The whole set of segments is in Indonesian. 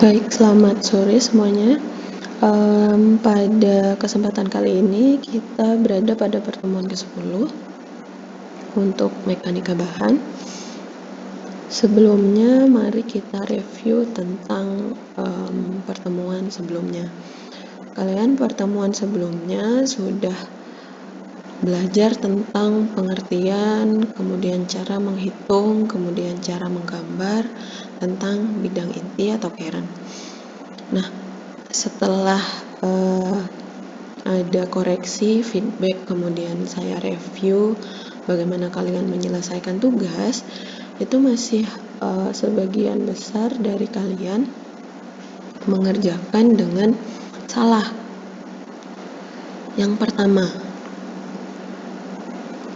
Baik, selamat sore semuanya. Pada kesempatan kali ini kita berada pada pertemuan ke-10 untuk mekanika bahan. Sebelumnya mari kita review tentang pertemuan sebelumnya. Kalian pertemuan sebelumnya sudah belajar tentang pengertian, kemudian cara menghitung, kemudian cara menggambar tentang bidang inti atau keren. Nah, setelah ada koreksi, feedback, kemudian saya review bagaimana kalian menyelesaikan tugas, itu masih sebagian besar dari kalian mengerjakan dengan salah. Yang pertama,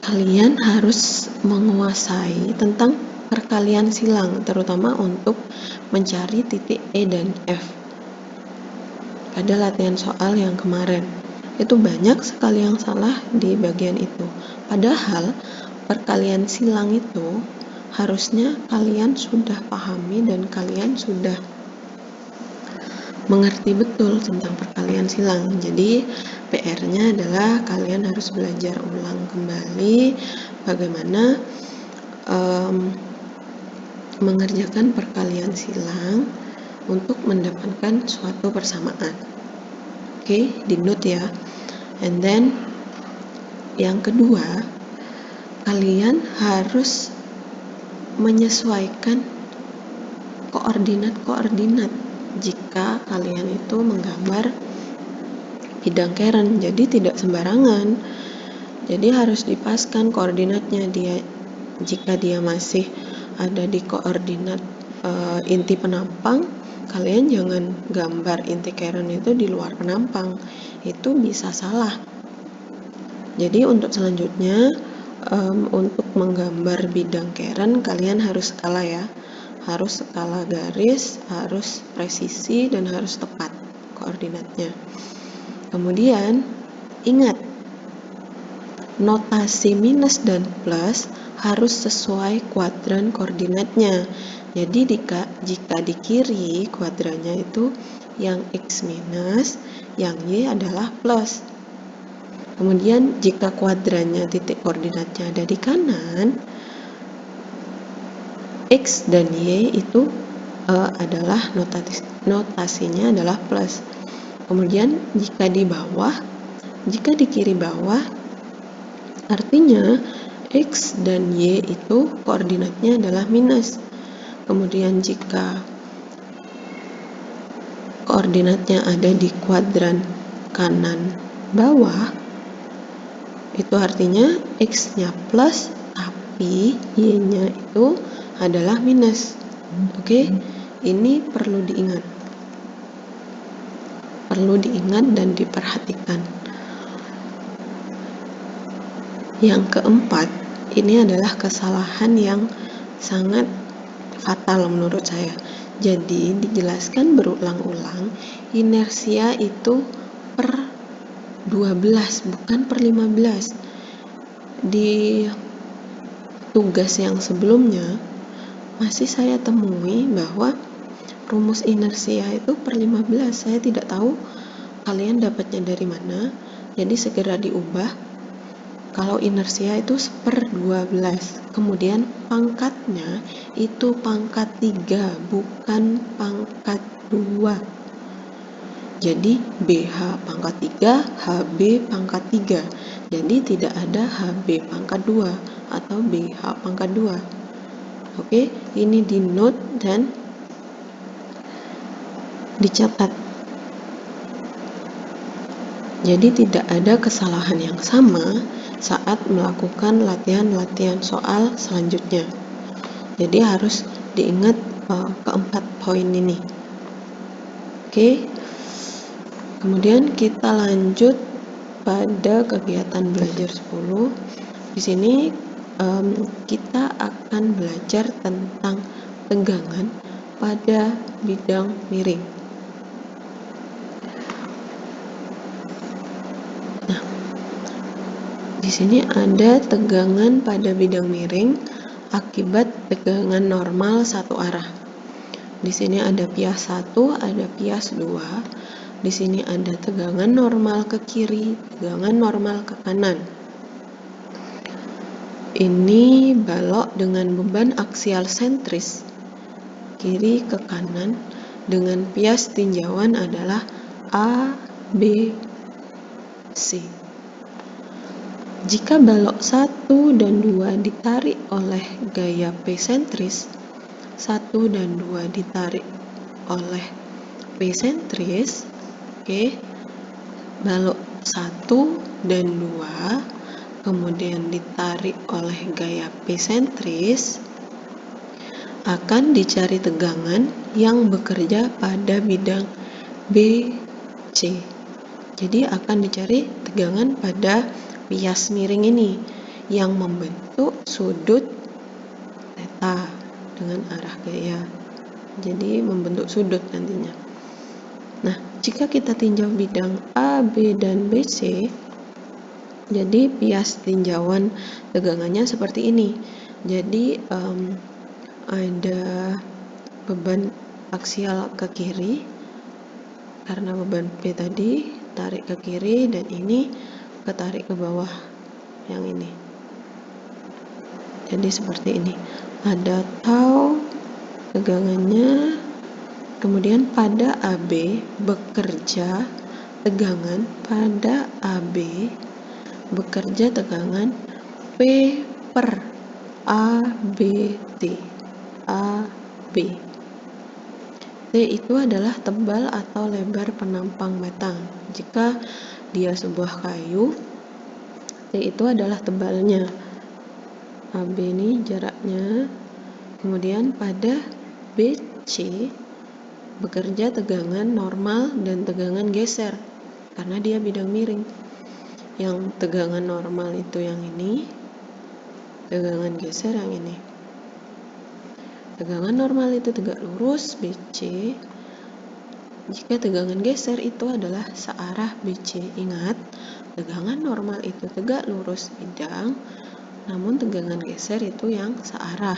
kalian harus menguasai tentang perkalian silang, terutama untuk mencari titik E dan F. Pada latihan soal yang kemarin, itu banyak sekali yang salah di bagian itu. Padahal perkalian silang itu harusnya kalian sudah pahami dan kalian sudah mengerti betul tentang perkalian silang. Jadi PR-nya adalah kalian harus belajar ulang kembali bagaimana mengerjakan perkalian silang untuk mendapatkan suatu persamaan. Oke, di note ya. And then yang kedua, kalian harus menyesuaikan koordinat-koordinat jika kalian itu menggambar bidang keren. Jadi tidak sembarangan. Jadi harus dipaskan koordinatnya. Jika dia masih ada di koordinat inti penampang, kalian jangan gambar inti keren itu di luar penampang. Itu bisa salah. Jadi untuk selanjutnya untuk menggambar bidang keren kalian harus skala ya. Harus skala garis, harus presisi, dan harus tepat koordinatnya. Kemudian ingat, notasi minus dan plus harus sesuai kuadran koordinatnya. Jadi jika di kiri kuadrannya itu yang X minus, yang Y adalah plus. Kemudian jika kuadrannya titik koordinatnya ada di kanan, X dan Y itu adalah notasinya adalah plus. Kemudian jika di kiri bawah, artinya X dan Y itu koordinatnya adalah minus. Kemudian jika koordinatnya ada di kuadran kanan bawah, itu artinya X-nya plus tapi Y-nya itu adalah minus. Oke, ini perlu diingat dan diperhatikan. Yang keempat, ini adalah kesalahan yang sangat fatal menurut saya. Jadi dijelaskan berulang-ulang, inersia itu per 12 bukan per 15. Di tugas yang sebelumnya masih saya temui bahwa rumus inersia itu per 15. Saya tidak tahu kalian dapatnya dari mana. Jadi segera diubah. Kalau inersia itu per 12. Kemudian pangkatnya itu pangkat 3 bukan pangkat 2. Jadi BH pangkat 3, HB pangkat 3. Jadi tidak ada HB pangkat 2 atau BH pangkat 2. Oke, ini di note dan dicatat. Jadi tidak ada kesalahan yang sama saat melakukan latihan-latihan soal selanjutnya. Jadi harus diingat keempat poin ini. Oke. Kemudian kita lanjut pada kegiatan belajar 10. Di sini kita akan belajar tentang tegangan pada bidang miring. Nah, di sini ada tegangan pada bidang miring akibat tegangan normal satu arah. Di sini ada bias 1, ada bias 2. Di sini ada tegangan normal ke kiri, tegangan normal ke kanan. Ini balok dengan beban aksial sentris kiri ke kanan dengan bias tinjauan adalah A, B, C. Jika balok 1 dan 2 ditarik oleh gaya P sentris, 1 dan 2 ditarik oleh P sentris, balok 1 dan 2 kemudian ditarik oleh gaya P sentris, akan dicari tegangan yang bekerja pada bidang BC. Jadi akan dicari tegangan pada bias miring ini yang membentuk sudut theta dengan arah gaya. Jadi membentuk sudut nantinya. Nah, jika kita tinjau bidang A, B, dan BC, jadi bias tinjauan tegangannya seperti ini. Jadi ada beban aksial ke kiri karena beban P tadi tarik ke kiri, dan ini ketarik ke bawah yang ini. Jadi seperti ini. Ada tau tegangannya, kemudian pada AB bekerja tegangan pada AB bekerja tegangan P per ABT. AB. T itu adalah tebal atau lebar penampang batang. Jika dia sebuah kayu, T itu adalah tebalnya. AB ini jaraknya. Kemudian pada BC bekerja tegangan normal dan tegangan geser karena dia bidang miring. Yang tegangan normal itu yang ini, tegangan geser yang ini. Tegangan normal itu tegak lurus BC. Jika tegangan geser itu adalah searah BC. Ingat, tegangan normal itu tegak lurus bidang, namun tegangan geser itu yang searah.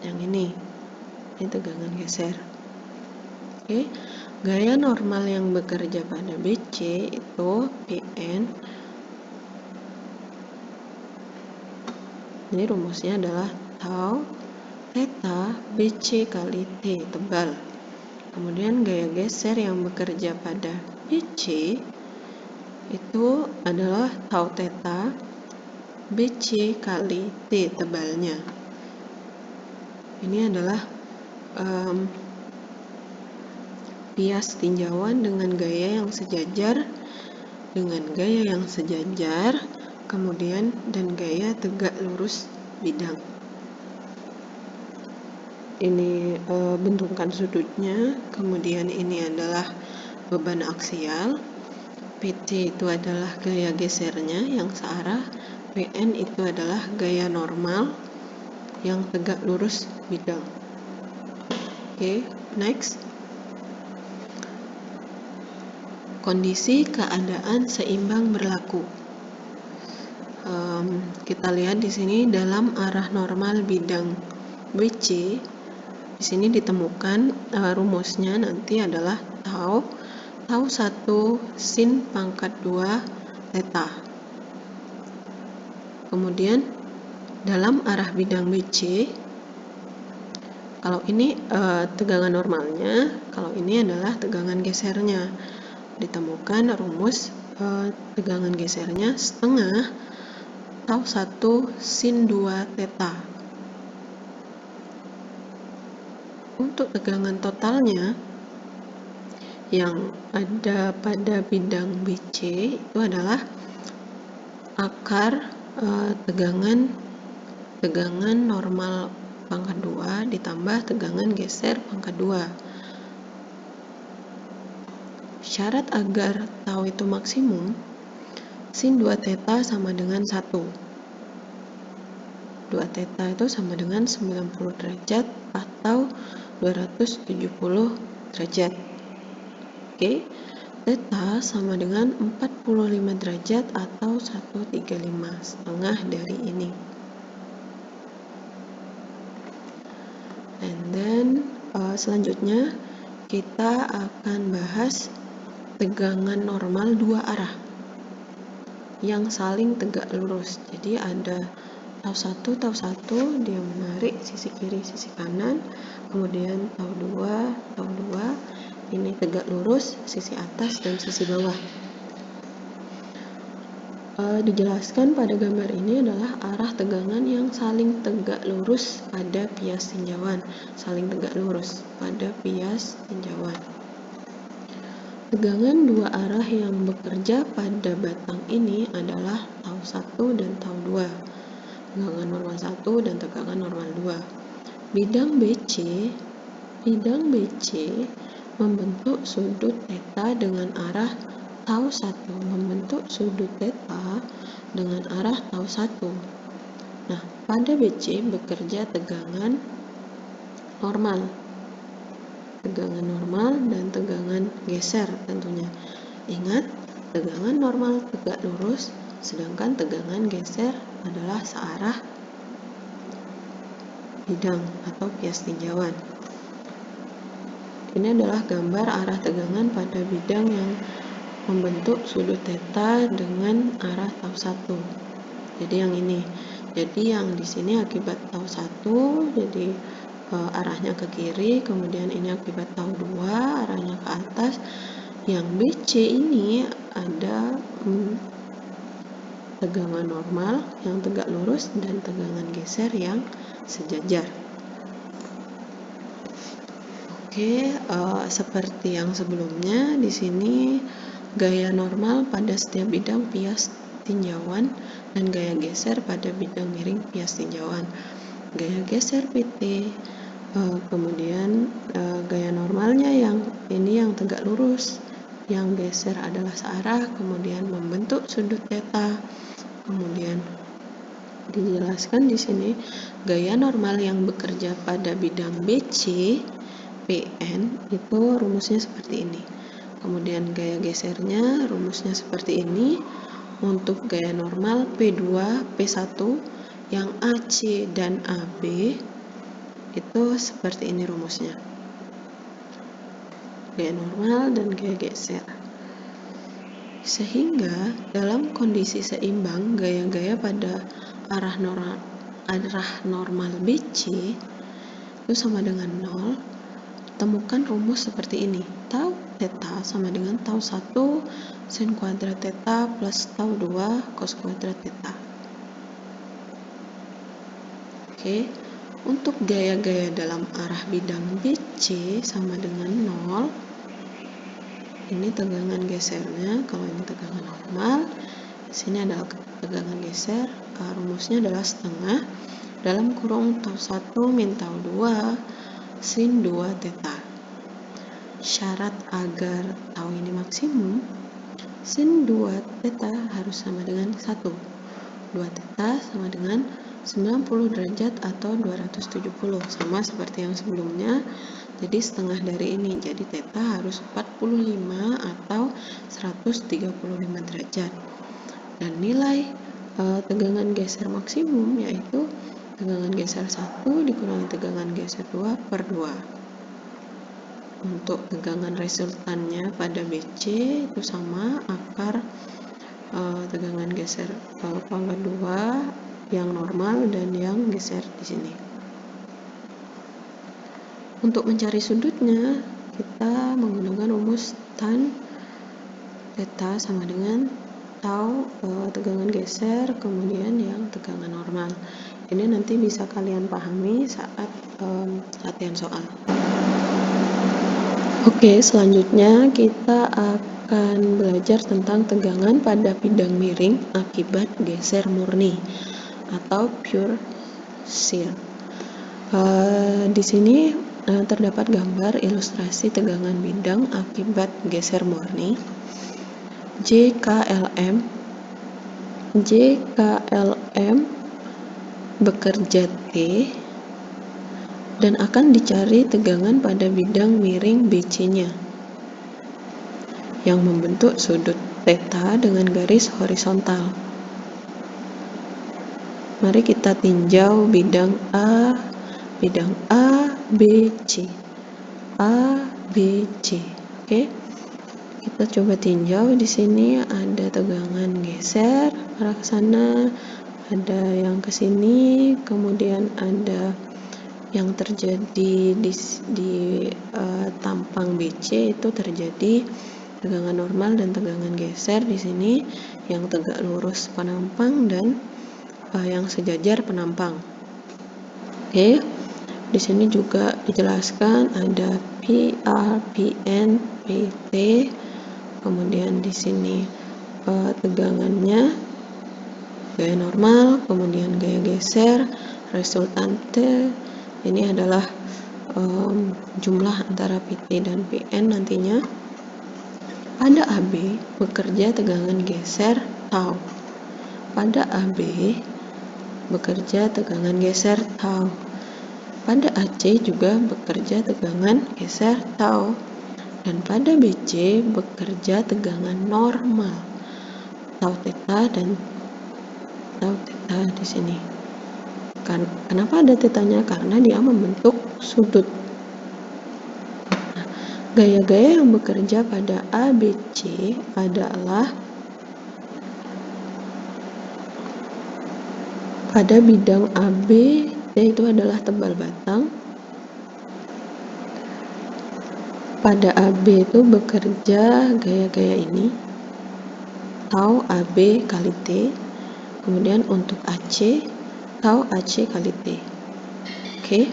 Yang ini tegangan geser. Gaya normal yang bekerja pada BC itu Pn. Ini rumusnya adalah tau theta BC kali T tebal. Kemudian gaya geser yang bekerja pada BC itu adalah tau theta BC kali T tebalnya. Ini adalah bias tinjauan dengan gaya yang sejajar, kemudian dan gaya tegak lurus bidang. Ini bentukan sudutnya, kemudian ini adalah beban aksial, PT itu adalah gaya gesernya yang searah, PN itu adalah gaya normal yang tegak lurus bidang. Next. Kondisi keadaan seimbang berlaku. Kita lihat di sini dalam arah normal bidang BC. Di sini ditemukan rumusnya nanti adalah tau 1 sin pangkat 2 theta. Kemudian dalam arah bidang BC, kalau ini tegangan normalnya, kalau ini adalah tegangan gesernya. Ditemukan rumus tegangan gesernya setengah tau 1 sin 2 theta. Untuk tegangan totalnya yang ada pada bidang BC itu adalah akar tegangan normal pangkat 2 ditambah tegangan geser pangkat 2. Syarat agar tau itu maksimum, sin 2 theta sama dengan 1. 2 theta itu sama dengan 90 derajat atau 270 derajat. Theta sama dengan 45 derajat atau 135 setengah dari ini. And then Selanjutnya kita akan bahas tegangan normal dua arah yang saling tegak lurus. Jadi ada tau 1, dia menarik sisi kiri, sisi kanan, kemudian tau 2, ini tegak lurus sisi atas dan sisi bawah. Dijelaskan pada gambar ini adalah arah tegangan yang saling tegak lurus pada bias tinjauan. Saling tegak lurus pada bias tinjauan. Tegangan dua arah yang bekerja pada batang ini adalah tau 1 dan tau 2. Tegangan normal 1 dan tegangan normal 2. Bidang BC membentuk sudut theta dengan arah tau 1, membentuk sudut theta dengan arah tau 1. Nah, pada BC bekerja tegangan normal dan tegangan geser tentunya. Ingat, tegangan normal tegak lurus, sedangkan tegangan geser adalah searah bidang atau bias tinjauan. Ini adalah gambar arah tegangan pada bidang yang membentuk sudut theta dengan arah tau 1. Jadi yang ini. Jadi yang di sini akibat tau 1, jadi arahnya ke kiri, kemudian ini akibat tau 2, arahnya ke atas. Yang BC ini ada tegangan normal yang tegak lurus dan tegangan geser yang sejajar. Oke, seperti yang sebelumnya, di sini gaya normal pada setiap bidang bias tinjauan dan gaya geser pada bidang miring bias tinjauan. Gaya geser PT, kemudian gaya normalnya yang ini yang tegak lurus, yang geser adalah searah, kemudian membentuk sudut theta. Kemudian dijelaskan di sini gaya normal yang bekerja pada bidang BC PN itu rumusnya seperti ini. Kemudian gaya gesernya rumusnya seperti ini. Untuk gaya normal P2 P1 yang AC dan AB itu seperti ini rumusnya. Gaya normal dan gaya geser. Sehingga dalam kondisi seimbang, gaya-gaya pada arah normal BC itu sama dengan 0. Temukan rumus seperti ini. Tau theta sama dengan tau 1 sin kuadrat theta plus tau 2 cos kuadrat theta. Oke. Untuk gaya-gaya dalam arah bidang BC sama dengan 0. Ini tegangan gesernya, kalau ini tegangan normal, di sini adalah tegangan geser. Rumusnya adalah setengah dalam kurung tau 1 min tau 2 sin 2 theta. Syarat agar tau ini maksimum, sin 2 theta harus sama dengan 1. 2 theta sama dengan 90 derajat atau 270, sama seperti yang sebelumnya. Jadi setengah dari ini, jadi theta harus 45 atau 135 derajat. Dan nilai tegangan geser maksimum yaitu tegangan geser 1 dikurangi tegangan geser 2 per 2. Untuk tegangan resultannya pada BC itu sama akar tegangan geser pangkat 2 yang normal dan yang geser di sini. Untuk mencari sudutnya, kita menggunakan rumus tan theta sama dengan tau tegangan geser kemudian yang tegangan normal. Ini nanti bisa kalian pahami saat latihan soal. Oke, selanjutnya kita akan belajar tentang tegangan pada bidang miring akibat geser murni atau pure shear. Di sini terdapat gambar ilustrasi tegangan bidang akibat geser murni. JKLM bekerja T dan akan dicari tegangan pada bidang miring BC-nya yang membentuk sudut theta dengan garis horizontal. Mari kita tinjau bidang A, B, C. A, B, C. Oke. Kita coba tinjau di sini ada tegangan geser arah ke sana, ada yang ke sini, kemudian ada yang terjadi di tampang BC itu terjadi tegangan normal dan tegangan geser di sini, yang tegak lurus penampang dan yang sejajar penampang. Oke. Di sini juga dijelaskan ada PR, PN, PT. Kemudian di sini tegangannya gaya normal, kemudian gaya geser, resultante. Ini adalah jumlah antara PT dan PN nantinya. Pada AB bekerja tegangan geser tau. Pada AB bekerja tegangan geser tau. Pada AC juga bekerja tegangan geser tau. Dan pada BC bekerja tegangan normal tau theta dan tau theta di sini. Kenapa ada tetanya? Karena dia membentuk sudut. Nah, gaya-gaya yang bekerja pada ABC adalah pada bidang AB, yaitu adalah tebal batang. Pada AB itu bekerja gaya-gaya ini, tau AB kali T. Kemudian untuk AC, tau AC kali T. Oke.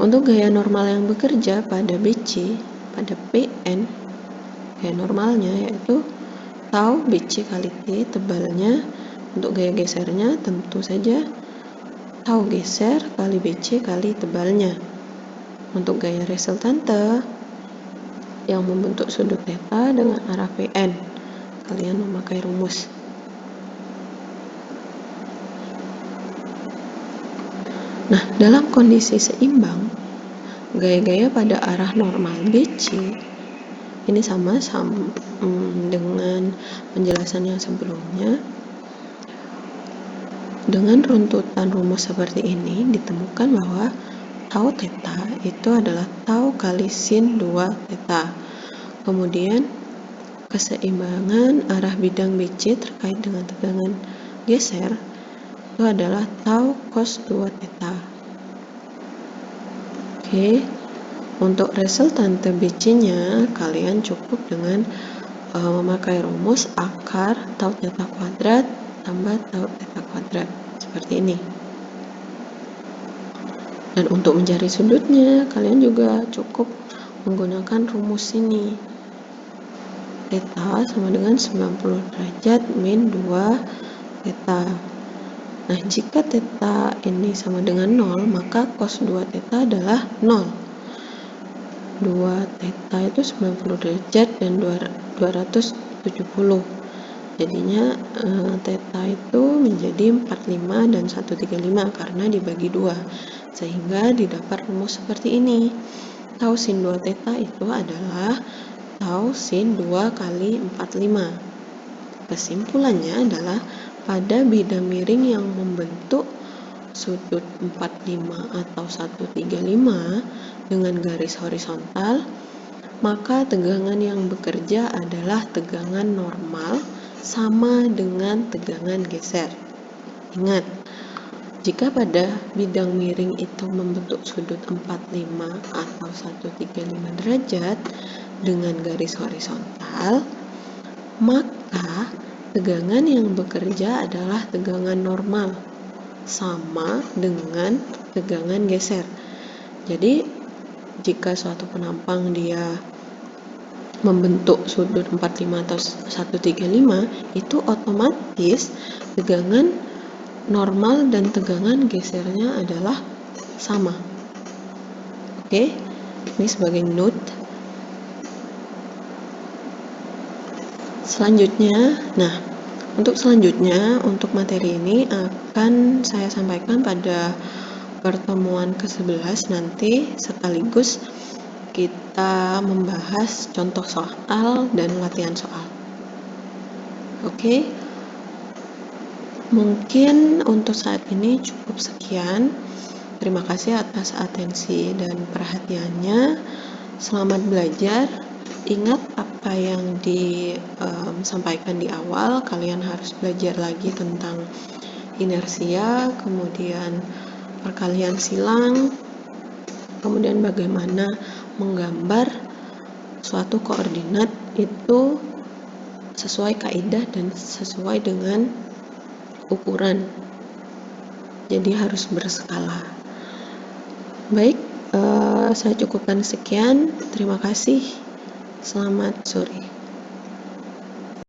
Untuk gaya normal yang bekerja pada BC, pada PN, gaya normalnya yaitu tau BC kali T, tebalnya. Untuk gaya gesernya tentu saja tau geser kali BC kali tebalnya. Untuk gaya resultante yang membentuk sudut theta dengan arah PN, kalian memakai rumus. Nah, dalam kondisi seimbang, gaya-gaya pada arah normal BC ini sama dengan penjelasan yang sebelumnya. Dengan runtutan rumus seperti ini ditemukan bahwa tau theta itu adalah tau kali sin 2 theta. Kemudian keseimbangan arah bidang BC terkait dengan tegangan geser itu adalah tau cos 2 theta. Oke. Untuk resultante BC-nya kalian cukup dengan memakai rumus akar tau theta kuadrat tambah tau theta kuadrat seperti ini. Dan untuk mencari sudutnya kalian juga cukup menggunakan rumus ini. Theta sama dengan 90 derajat min 2 theta. Nah, jika theta ini sama dengan 0, maka cos 2 theta adalah 0. 2 theta itu 90 derajat dan 270. Jadinya theta itu menjadi 45 dan 135 karena dibagi 2, sehingga didapat rumus seperti ini. Tau sin 2 theta itu adalah tau sin 2 kali 45. Kesimpulannya adalah pada bidang miring yang membentuk sudut 45 atau 135 dengan garis horizontal, maka tegangan yang bekerja adalah tegangan normal sama dengan tegangan geser. Ingat, jika pada bidang miring itu membentuk sudut 45 atau 135 derajat dengan garis horizontal, maka tegangan yang bekerja adalah tegangan normal sama dengan tegangan geser. Jadi, jika suatu penampang dia membentuk sudut 45 atau 135, itu otomatis tegangan normal dan tegangan gesernya adalah sama. Oke, ini sebagai note. Selanjutnya, untuk materi ini akan saya sampaikan pada pertemuan ke-11 nanti, sekaligus kita membahas contoh soal dan latihan soal. Oke. Mungkin untuk saat ini cukup sekian. Terima kasih atas atensi dan perhatiannya. Selamat belajar. Ingat apa yang disampaikan di awal. Kalian harus belajar lagi tentang inersia, kemudian perkalian silang, kemudian bagaimana menggambar suatu koordinat itu sesuai kaidah dan sesuai dengan ukuran. Jadi harus berskala. Baik, saya cukupkan sekian. Terima kasih. Selamat sore.